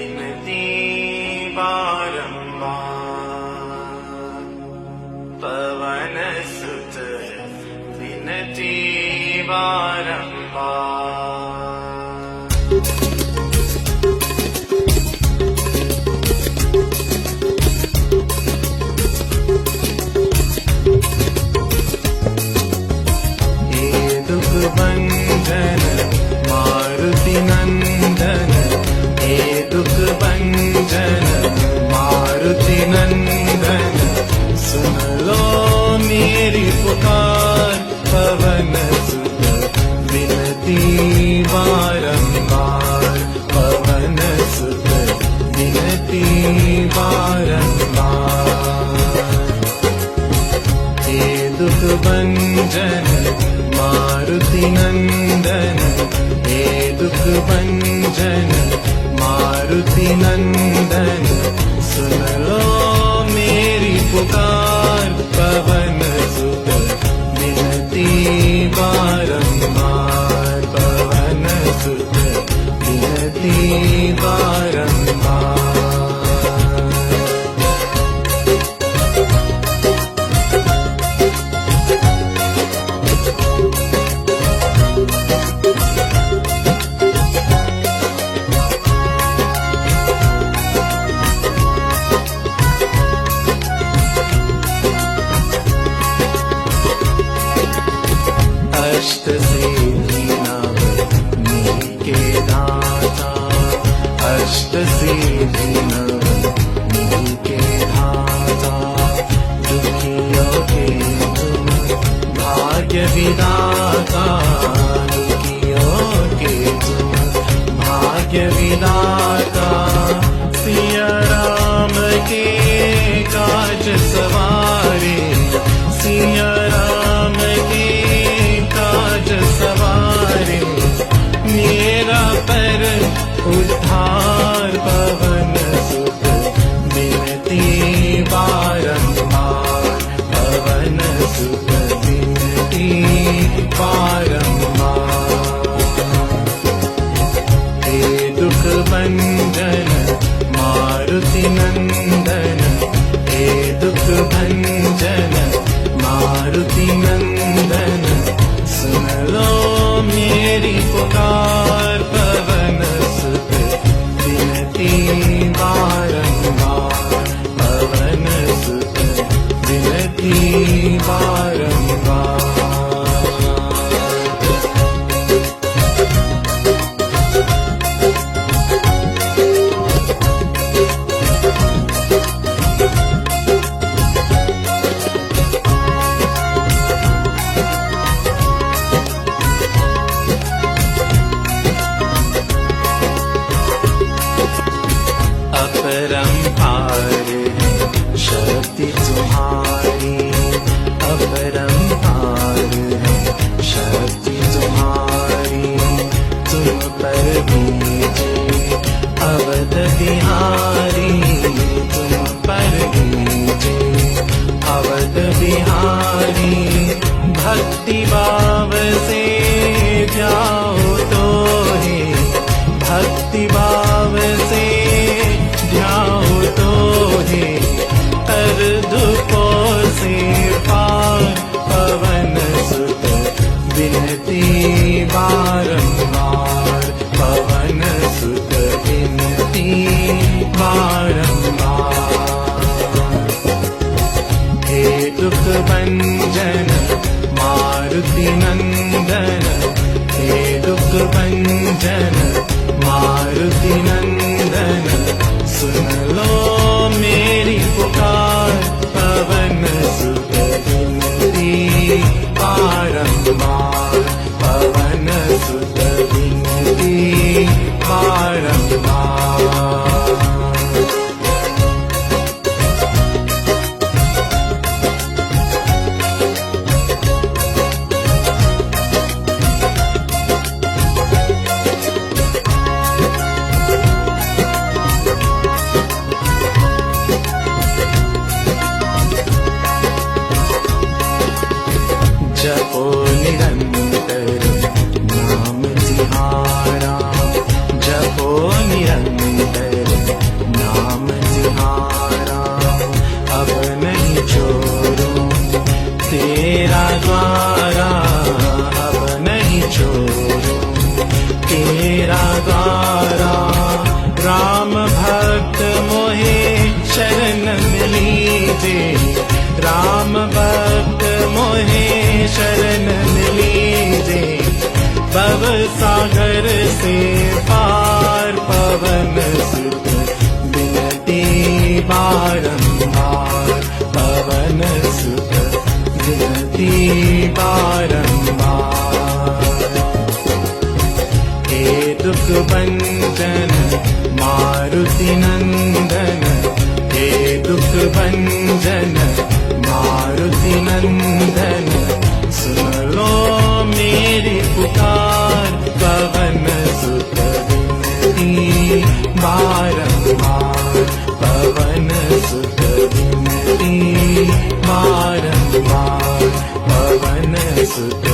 विनती बारंबार। पवन सुत विनती बारंबार। भंजन मारुति नंदन, हे दुख भंजन मारुति नंदन, सुन लो मेरी पुकार। पवन सुत विनती बारंबार, पवन सुत विनती बारंबार। हे दुख भंजन मारुति नंदन, हे दुख भंजन मारुति नंदन, सुन लो मेरी पुकार। पवन सुत विनती बारंबार, पवन सुत विनती बारंबार। अष्ट सिद्धि नव निधि के दाता, अष्ट सिद्धि नव निधि के दाता, दुखियों के तुम भाग्य विधाता, दुखियों के तुम भाग्य विधाता। सिया राम के काज सवारे, सिया राम के काज सवारे, मेरा पर उद्धार। पवन सुत विनती बारंबार, पवन सुत विनती बारंबार। हे दुख भंजन मारुति नंदन, हे दुख भंजन मारुति नंदन, सुन लो मेरी पुकार। पवन सुत विनती बारंबार, पवन सुत विनती बारंबार। अपरंपार है शक्ति तुम्हारी, अपरंपार है शक्ति तुम्हारी, तुम पर बीजे अवध बिहारी, तुम पर बीजे अवध बिहारी। भक्ति भाव से जाओ तो है, भक्ति भाव से जाओ तो है, तर दुखों से पार। पवन सुत विनती बारंबार, पवन सुत विनती बारंबार। हे दुख भंजन मारुति नंदन, हे दुख भंजन मारुति नंदन, सुन लो मेरी पुकार। लीजे राम भक्त मोहे शरण लीजे भव सागर से पार पवन सुत बिनती बारंबार पवन सुत बिनती बारंबार हे दुख भंजन मारुति नंदन हे दुख भंजन मारुति नंदन सुन लो मेरी पुकार पवन सुत बिनती बारंबार पवन सुत बिनती बारंबार पवन सुत